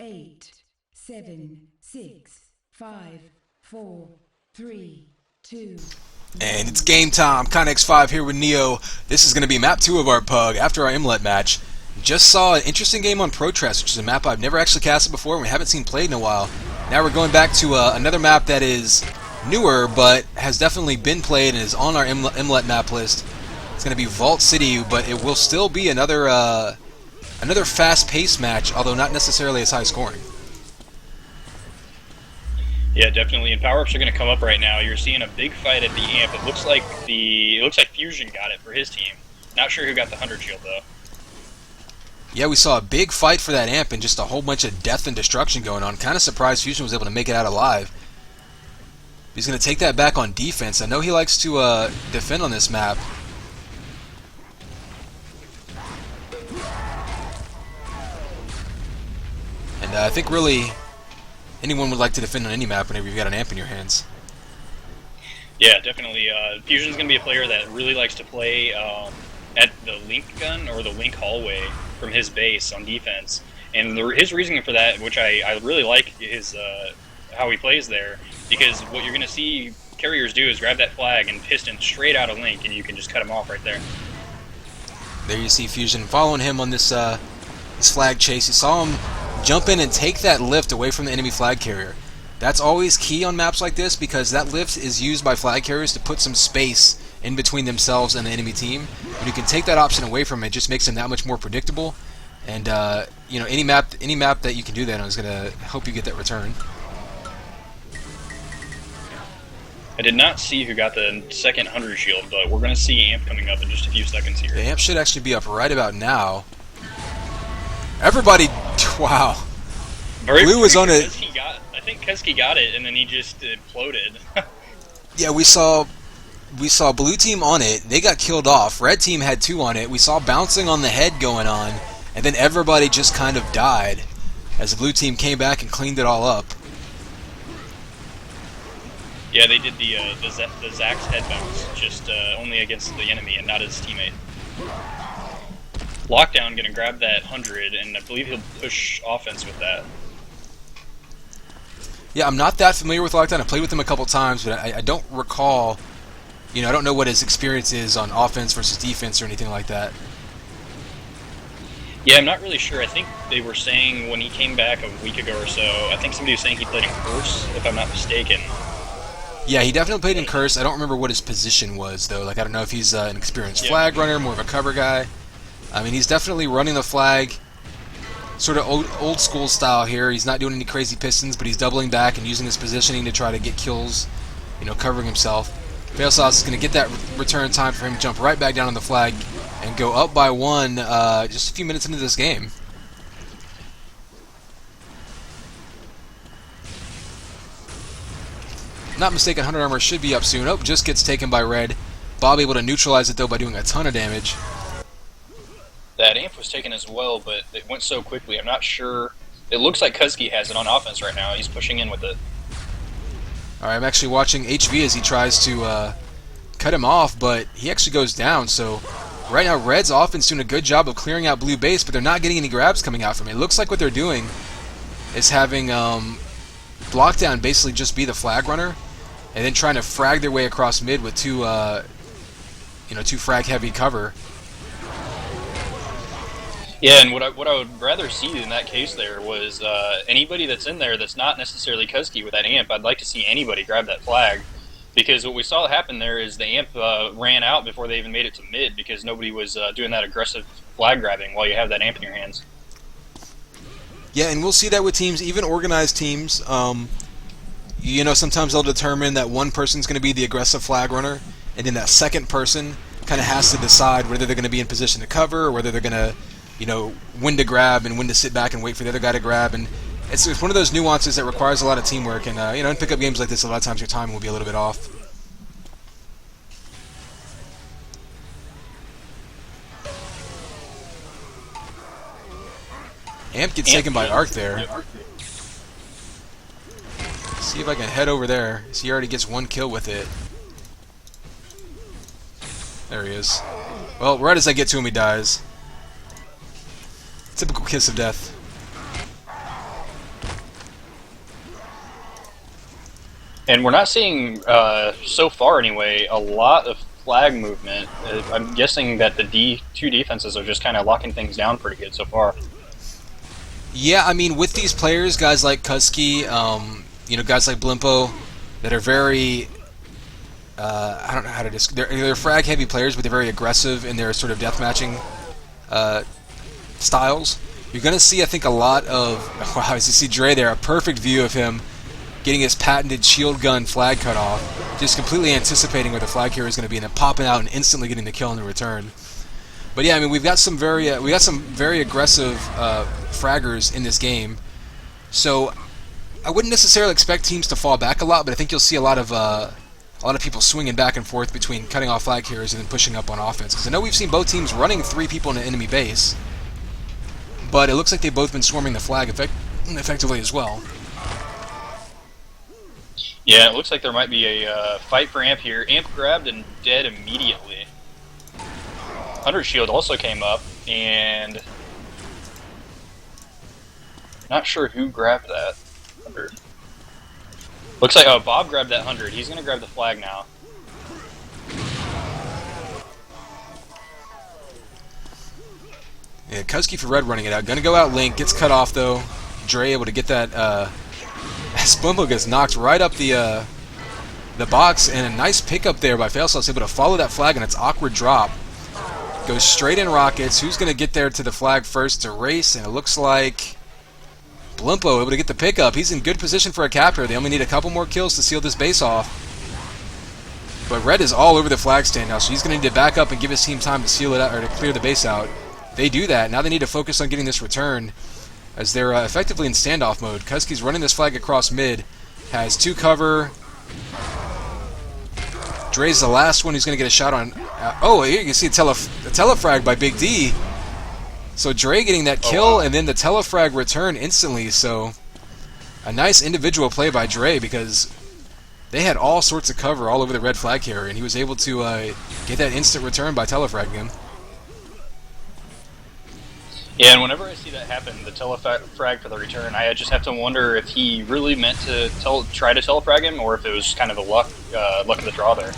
8, 7, 6, 5, 4, 3, 2. And it's game time. Connex5 here with Neo. This is going to be map 2 of our PUG after our Imlet match. Just saw an interesting game on Protrest, which is a map I've never actually casted before and we haven't seen played in a while. Now we're going back to another map that is newer but has definitely been played and is on our Imlet map list. It's going to be Vault City, but it will still be another fast-paced match, although not necessarily as high-scoring. Yeah, definitely. And power-ups are going to come up right now. You're seeing a big fight at the amp. It looks like Fusion got it for his team. Not sure who got the 100 shield though. Yeah, we saw a big fight for that amp and just a whole bunch of death and destruction going on. Kind of surprised Fusion was able to make it out alive. He's going to take that back on defense. I know he likes to defend on this map. And I think really anyone would like to defend on any map whenever you've got an amp in your hands. Yeah, definitely. Fusion's going to be a player that really likes to play at the link gun or the link hallway from his base on defense. And his reasoning for that, which I really like, is how he plays there. Because what you're going to see carriers do is grab that flag and piston straight out of link, and you can just cut him off right there. There you see Fusion following him on this flag chase. You saw him jump in and take that lift away from the enemy flag carrier. That's always key on maps like this because that lift is used by flag carriers to put some space in between themselves and the enemy team. When you can take that option away from it, it just makes them that much more predictable. And you know, any map that you can do that on is going to help you get that return. I did not see who got the second 100 shield, but we're going to see Amp coming up in just a few seconds here. The Amp should actually be up right about now. Everybody, wow. Blue was on it. I think Keski got it, and then he just imploded. Yeah, we saw blue team on it. They got killed off. Red team had 2 on it. We saw bouncing on the head going on, and then everybody just kind of died as the blue team came back and cleaned it all up. Yeah, they did the Zax's head bounce, just only against the enemy and not his teammate. Lockdown going to grab that 100, and I believe he'll push offense with that. Yeah, I'm not that familiar with Lockdown. I played with him a couple times, but I don't recall, I don't know what his experience is on offense versus defense or anything like that. Yeah, I'm not really sure. I think they were saying when he came back a week ago or so, I think somebody was saying he played in Curse, if I'm not mistaken. Yeah, he definitely played in Curse. I don't remember what his position was, though. Like, I don't know if he's an experienced flag runner, more of a cover guy. I mean, he's definitely running the flag sort of old school style here. He's not doing any crazy pistons, but he's doubling back and using his positioning to try to get kills, covering himself. Failsauce is going to get that return time for him to jump right back down on the flag and go up by 1 just a few minutes into this game. Not mistaken, 100 armor should be up soon. Oh, just gets taken by red. Bob able to neutralize it, though, by doing a ton of damage. That amp was taken as well, but it went so quickly. I'm not sure. It looks like Kuski has it on offense right now. He's pushing in with it. Alright, I'm actually watching HV as he tries to cut him off, but he actually goes down. So right now, Red's offense doing a good job of clearing out blue base, but they're not getting any grabs coming out from it. It looks like what they're doing is having Blockdown basically just be the flag runner, and then trying to frag their way across mid with two frag heavy cover. Yeah, and what I would rather see in that case there was anybody that's in there that's not necessarily Kuski with that amp. I'd like to see anybody grab that flag, because what we saw happen there is the amp ran out before they even made it to mid because nobody was doing that aggressive flag grabbing while you have that amp in your hands. Yeah, and we'll see that with teams, even organized teams. Sometimes they'll determine that one person's going to be the aggressive flag runner, and then that second person kind of has to decide whether they're going to be in position to cover or whether they're going to, when to grab and when to sit back and wait for the other guy to grab. And it's one of those nuances that requires a lot of teamwork. And, in pickup games like this, a lot of times your timing will be a little bit off. Amp gets taken by Arc there. See if I can head over there. See, he already gets 1 kill with it. There he is. Well, right as I get to him, he dies. Typical kiss of death. And we're not seeing, so far anyway, a lot of flag movement. I'm guessing that the two defenses are just kind of locking things down pretty good so far. Yeah, I mean, with these players, guys like Kusky, guys like Blimpo, that are very, I don't know how to describe. They're frag heavy players, but they're very aggressive in their sort of deathmatching styles. You're going to see, I think, a lot of. Wow, as you see Dre there, a perfect view of him getting his patented shield gun flag cut off, just completely anticipating where the flag carrier is going to be, and then popping out and instantly getting the kill in the return. But yeah, I mean, we've got some very aggressive fraggers in this game, so I wouldn't necessarily expect teams to fall back a lot, but I think you'll see a lot of people swinging back and forth between cutting off flag carriers and then pushing up on offense. Because I know we've seen both teams running 3 people in an enemy base, but it looks like they've both been swarming the flag effectively as well. Yeah, it looks like there might be a fight for Amp here. Amp grabbed and dead immediately. 100 shield also came up, and not sure who grabbed that 100. Looks like, Bob grabbed that 100. He's going to grab the flag now. Yeah, Kusky for red running it out. Gonna go out Link, gets cut off though. Dre able to get that, Splimbo gets knocked right up the box, and a nice pickup there by Failsauce, able to follow that flag, and its awkward drop. Goes straight in rockets. Who's going to get there to the flag first? It's a race, and it looks like Blimpo able to get the pickup. He's in good position for a cap here. They only need a couple more kills to seal this base off. But Red is all over the flag stand now, so he's going to need to back up and give his team time to seal it out, or to clear the base out. They do that. Now they need to focus on getting this return, as they're effectively in standoff mode. Kusky's running this flag across mid. Has 2 cover. Dre's the last one who's going to get a shot on. Here you can see a telefrag by Big D. So Dre getting that kill, and then the telefrag return instantly. So a nice individual play by Dre, because they had all sorts of cover all over the red flag carrier, and he was able to get that instant return by telefragging him. Yeah, and whenever I see that happen, the telefrag for the return, I just have to wonder if he really meant to try to telefrag him, or if it was kind of a luck of the draw there.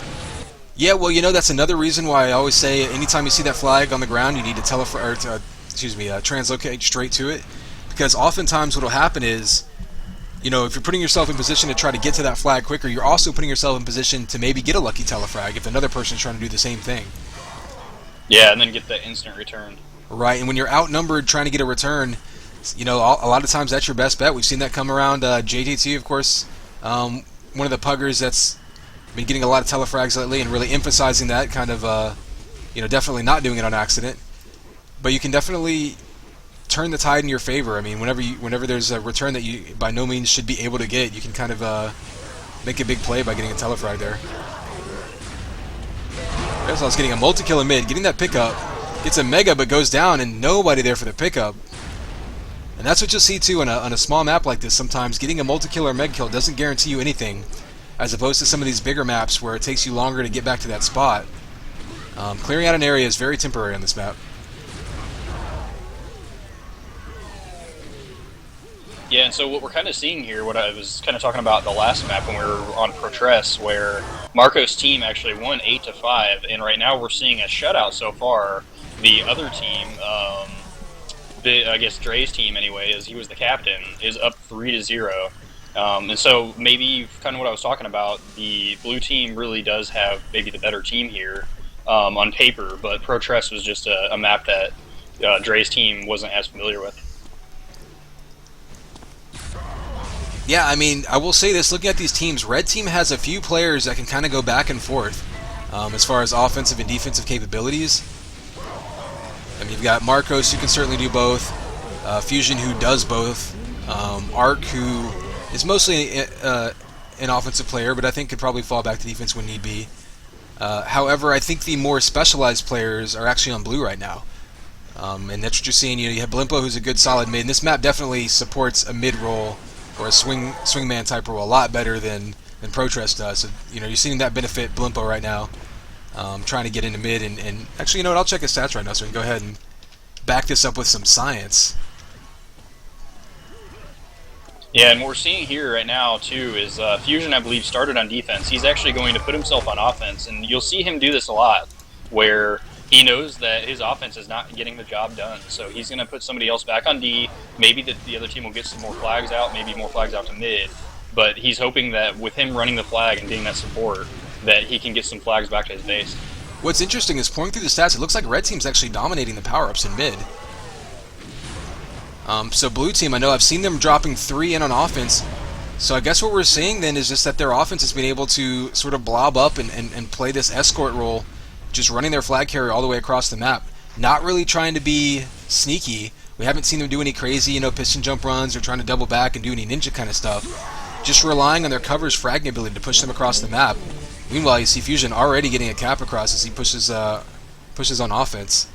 Yeah, well, that's another reason why I always say anytime you see that flag on the ground, you need to translocate straight to it, because oftentimes what will happen is, if you're putting yourself in position to try to get to that flag quicker, you're also putting yourself in position to maybe get a lucky telefrag if another person's trying to do the same thing. Yeah, and then get that instant return. Right, and when you're outnumbered trying to get a return, a lot of times that's your best bet. We've seen that come around. JJT, of course, one of the puggers that's been getting a lot of telefrags lately and really emphasizing that, kind of, definitely not doing it on accident. But you can definitely turn the tide in your favor. I mean, whenever there's a return that you by no means should be able to get, you can kind of make a big play by getting a telefrag there. There's us getting a multi-kill in mid, getting that pickup. Gets a mega but goes down, and nobody there for the pickup. And that's what you'll see too on a small map like this. Sometimes getting a multi-kill or meg kill doesn't guarantee you anything, as opposed to some of these bigger maps where it takes you longer to get back to that spot. Clearing out an area is very temporary on this map. Yeah, and so what we're kind of seeing here, what I was kind of talking about the last map when we were on Protress, where Marco's team actually won 8-5, and right now we're seeing a shutout so far. The other team, I guess Dre's team anyway, as he was the captain, is up 3-0. And so maybe kind of what I was talking about, the blue team really does have maybe the better team here on paper, but Protress was just a map that Dre's team wasn't as familiar with. Yeah, I mean, I will say this, looking at these teams, Red Team has a few players that can kind of go back and forth as far as offensive and defensive capabilities. I mean, you've got Marcos, who can certainly do both, Fusion, who does both, Ark, who is mostly an offensive player, but I think could probably fall back to defense when need be. However, I think the more specialized players are actually on blue right now. And that's what you're seeing. You have Blimpo, who's a good solid mid, and this map definitely supports a mid role or a swingman type role a lot better than Protress does. So, you're seeing that benefit Blimpo right now, trying to get into mid, and actually, I'll check his stats right now so we can go ahead and back this up with some science. Yeah, and what we're seeing here right now, too, is Fusion, I believe, started on defense. He's actually going to put himself on offense, and you'll see him do this a lot, where he knows that his offense is not getting the job done. So he's going to put somebody else back on D. Maybe the other team will get some more flags out, maybe more flags out to mid. But he's hoping that with him running the flag and being that support, that he can get some flags back to his base. What's interesting is, pouring through the stats, it looks like red team's actually dominating the power-ups in mid. So blue team, I know I've seen them dropping 3 in on offense. So I guess what we're seeing then is just that their offense has been able to sort of blob up and play this escort role, just running their flag carrier all the way across the map. Not really trying to be sneaky. We haven't seen them do any crazy, piston jump runs or trying to double back and do any ninja kind of stuff. Just relying on their cover's fragging ability to push them across the map. Meanwhile, you see Fusion already getting a cap across as he pushes on offense.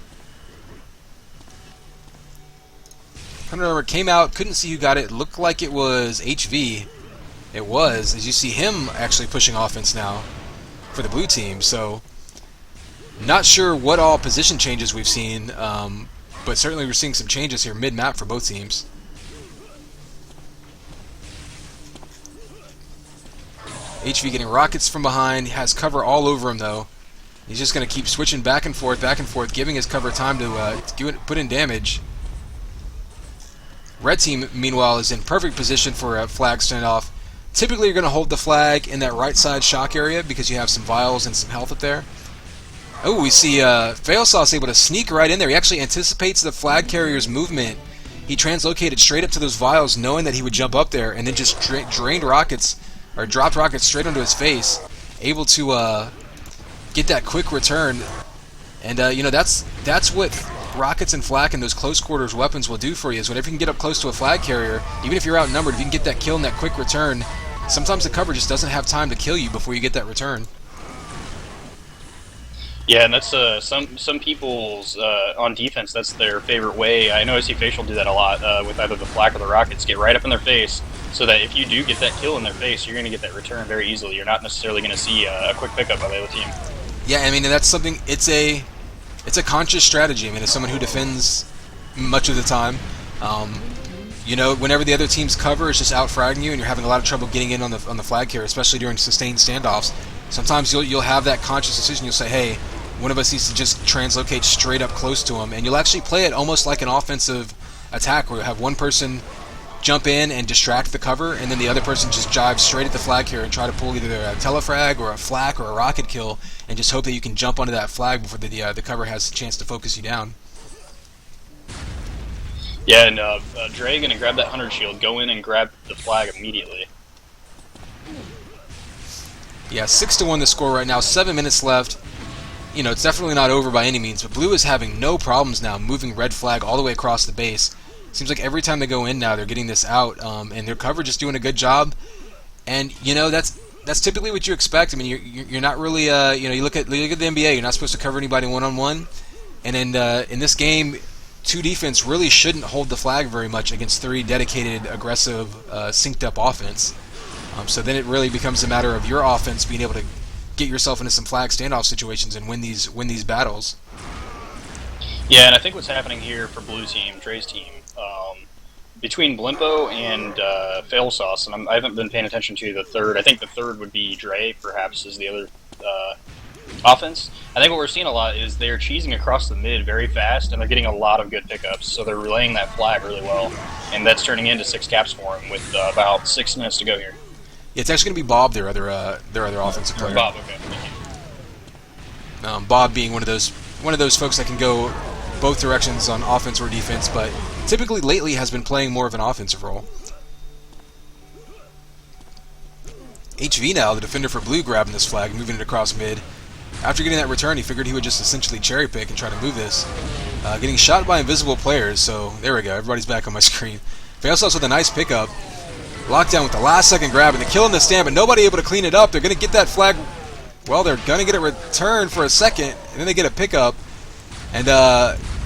I don't remember, it came out, couldn't see who got it. It looked like it was HV. It was, as you see him actually pushing offense now for the blue team. So, not sure what all position changes we've seen, but certainly we're seeing some changes here mid-map for both teams. HV getting rockets from behind, has cover all over him though. He's just going to keep switching back and forth, giving his cover time to put in damage. Red team, meanwhile, is in perfect position for a flag standoff. Typically, you're going to hold the flag in that right side shock area because you have some vials and some health up there. Oh, we see Failsauce able to sneak right in there. He actually anticipates the flag carrier's movement. He translocated straight up to those vials, knowing that he would jump up there, and then just drained rockets, or dropped rockets straight onto his face, able to get that quick return. And that's what rockets and flak and those close quarters weapons will do for you, is whenever you can get up close to a flag carrier, even if you're outnumbered, if you can get that kill and that quick return, sometimes the cover just doesn't have time to kill you before you get that return. Yeah, and that's some people's on defense, that's their favorite way. I know I see Facial do that a lot with either the flak or the rockets. Get right up in their face, so that if you do get that kill in their face, you're going to get that return very easily. You're not necessarily going to see a quick pickup by the other team. Yeah, I mean, that's something, it's a conscious strategy. I mean, as someone who defends much of the time, whenever the other team's cover is just out-fragging you and you're having a lot of trouble getting in on the flag carrier, especially during sustained standoffs, sometimes you'll have that conscious decision. You'll say, hey, one of us needs to just translocate straight up close to him, and you'll actually play it almost like an offensive attack where you'll have one person jump in and distract the cover, and then the other person just jive straight at the flag carrier and try to pull either a telefrag or a flak or a rocket kill, and just hope that you can jump onto that flag before the cover has a chance to focus you down. Yeah, and Dre gonna grab that 100 shield, go in and grab the flag immediately. Yeah, 6-1 the score right now, 7 minutes left. It's definitely not over by any means, but blue is having no problems now moving red flag all the way across the base. Seems like every time they go in now, they're getting this out, and their coverage is doing a good job. And that's typically what you expect. I mean, you're not really you look at the NBA, you're not supposed to cover anybody one-on-one, and in this game, 2 defense really shouldn't hold the flag very much against 3 dedicated, aggressive, synced up offense. So then it really becomes a matter of your offense being able to get yourself into some flag standoff situations and win these battles. Yeah, and I think what's happening here for blue team, Dre's team, between Blimpo and Failsauce, and I haven't been paying attention to the third. I think the third would be Dre, perhaps, is the other offense. I think what we're seeing a lot is they're cheesing across the mid very fast, and they're getting a lot of good pickups. So they're relaying that flag really well, and that's turning into 6 caps for them with about 6 minutes to go here. Yeah, it's actually going to be Bob, their other offensive player. Bob, okay. Thank you. Bob being one of those folks that can go both directions on offense or defense, but typically lately has been playing more of an offensive role. HV now, the defender for blue, grabbing this flag, moving it across mid. After getting that return, he figured he would just essentially cherry pick and try to move this. Getting shot by invisible players, so there we go. Everybody's back on my screen. Failsauce with a nice pickup. Lockdown with the last second grab, and the kill in the stand, but nobody able to clean it up. They're going to get that flag. Well, they're going to get it returned for a second, and then they get a pickup. And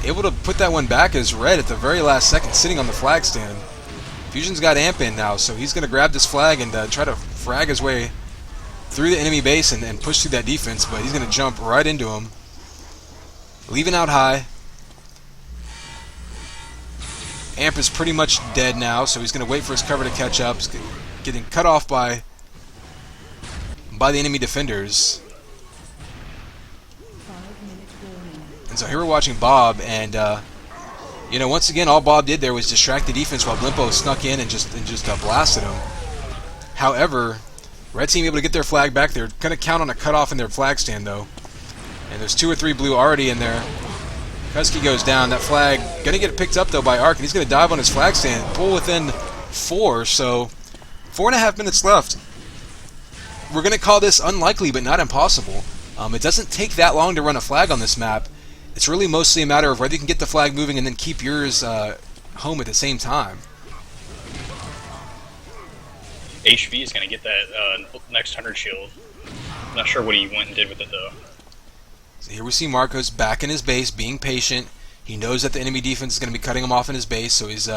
able to put that one back as red at the very last second, sitting on the flag stand. Fusion's got Amp in now, so he's going to grab this flag and try to frag his way through the enemy base and push through that defense, but he's going to jump right into him. Leaving out high. Amp is pretty much dead now, so he's going to wait for his cover to catch up. He's getting cut off by the enemy defenders. And so here we're watching Bob, and you know, once again, all Bob did there was distract the defense while Blimpo snuck in and just blasted him. However, red team able to get their flag back. They're going to count on a cutoff in their flag stand, though. And there's 2 or 3 blue already in there. Kusky goes down. That flag going to get picked up, though, by Ark, and he's going to dive on his flag stand, pull within 4, so 4.5 minutes left. We're going to call this unlikely, but not impossible. It doesn't take that long to run a flag on this map. It's really mostly a matter of whether you can get the flag moving and then keep yours home at the same time. HV is going to get that next 100 shield. Not sure what he went and did with it, though. So here we see Marcos back in his base, being patient. He knows that the enemy defense is going to be cutting him off in his base, so he's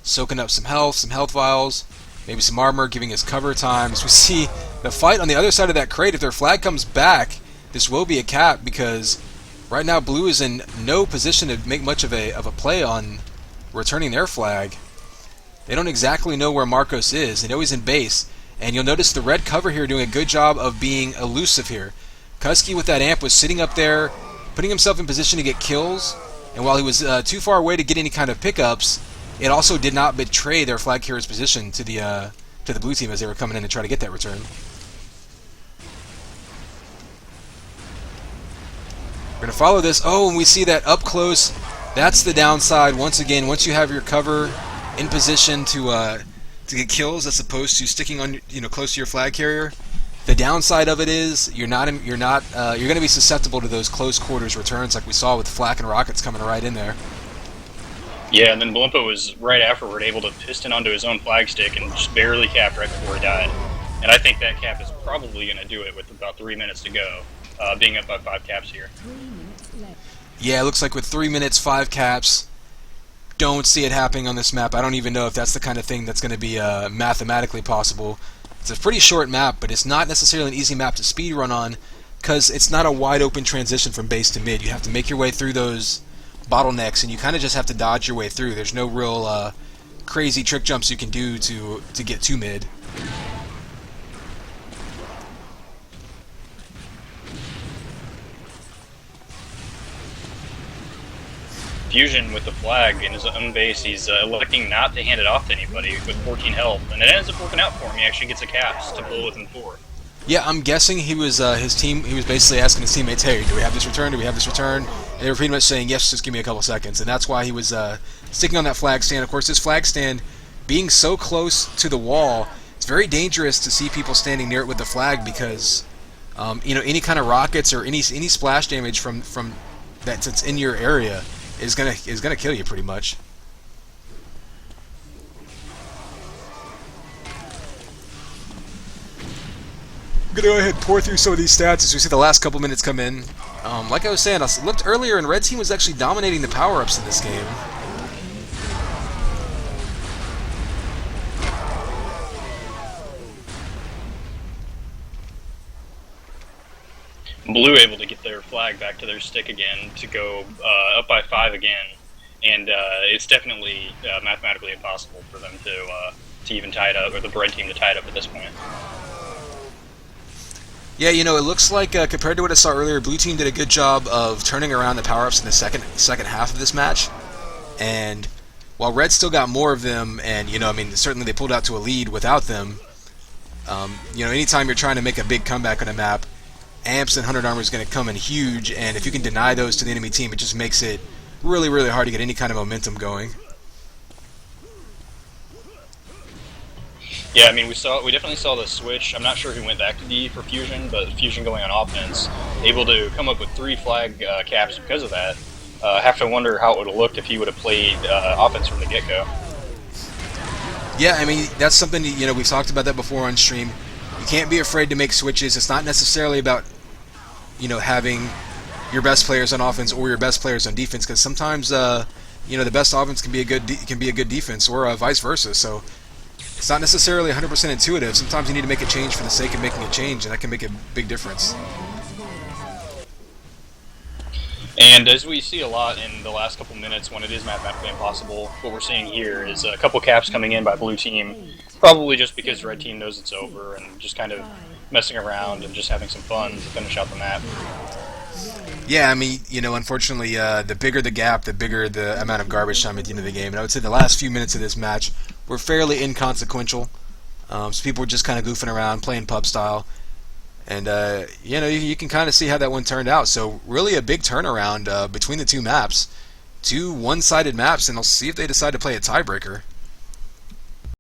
soaking up some health vials, maybe some armor, giving his cover time. So we see the fight on the other side of that crate. If their flag comes back, this will be a cap, because right now blue is in no position to make much of a play on returning their flag. They don't exactly know where Marcos is. They know he's in base, and you'll notice the red cover here doing a good job of being elusive here. Kusky with that amp was sitting up there, putting himself in position to get kills, and while he was too far away to get any kind of pickups, it also did not betray their flag carrier's position to the blue team as they were coming in to try to get that return. We're going to follow this. Oh, and we see that up close. That's the downside. Once again, once you have your cover in position to get kills, as opposed to sticking on, close to your flag carrier, the downside of it is you're going to be susceptible to those close quarters returns, like we saw with Flak and Rockets coming right in there. Yeah, and then Blimpo was right afterward able to piston onto his own flag stick and just barely capped right before he died. And I think that cap is probably going to do it with about 3 minutes to go, being up by 5 caps here. Yeah, it looks like with 3 minutes, 5 caps, don't see it happening on this map. I don't even know if that's the kind of thing that's going to be mathematically possible. It's a pretty short map, but it's not necessarily an easy map to speedrun on, because it's not a wide open transition from base to mid. You have to make your way through those bottlenecks, and you kind of just have to dodge your way through. There's no real crazy trick jumps you can do to get to mid. Fusion with the flag in his own base, he's electing not to hand it off to anybody with 14 health, and it ends up working out for him. He actually gets a caps to pull within 4. Yeah, I'm guessing he was he was basically asking his teammates, hey, do we have this return? Do we have this return? And they were pretty much saying, yes, just give me a couple seconds. And that's why he was sticking on that flag stand. Of course, this flag stand being so close to the wall, it's very dangerous to see people standing near it with the flag, because any kind of rockets or any splash damage from that's in your area is gonna kill you pretty much. I'm gonna go ahead and pour through some of these stats as we see the last couple minutes come in. Like I was saying, I looked earlier, and red team was actually dominating the power-ups in this game. Blue able to get their flag back to their stick again to go up by 5 again, and it's definitely mathematically impossible for them to even tie it up, or the red team to tie it up at this point. Yeah, it looks like compared to what I saw earlier, blue team did a good job of turning around the power-ups in the second half of this match, and while red still got more of them, and certainly they pulled out to a lead without them. Anytime you're trying to make a big comeback on a map, amps and 100 armor is going to come in huge, and if you can deny those to the enemy team, it just makes it really, really hard to get any kind of momentum going. Yeah, we definitely saw the switch. I'm not sure who went back to D for Fusion, but Fusion going on offense, able to come up with 3 flag caps because of that. I have to wonder how it would have looked if he would have played offense from the get-go. Yeah, that's something, we've talked about that before on stream. You can't be afraid to make switches. It's not necessarily about, having your best players on offense or your best players on defense, because sometimes, the best offense can be a good defense, or vice versa. So it's not necessarily 100% intuitive. Sometimes you need to make a change for the sake of making a change, and that can make a big difference. And as we see a lot in the last couple minutes when it is mathematically impossible, what we're seeing here is a couple caps coming in by blue team, probably just because red team knows it's over and just kind of messing around and just having some fun to finish out the map. Yeah, I mean, unfortunately, the bigger the gap, the bigger the amount of garbage time at the end of the game. And I would say the last few minutes of this match were fairly inconsequential. So people were just kind of goofing around, playing pub style. And, you can kind of see how that one turned out. So really a big turnaround between the two maps. Two one-sided maps, and I'll see if they decide to play a tiebreaker.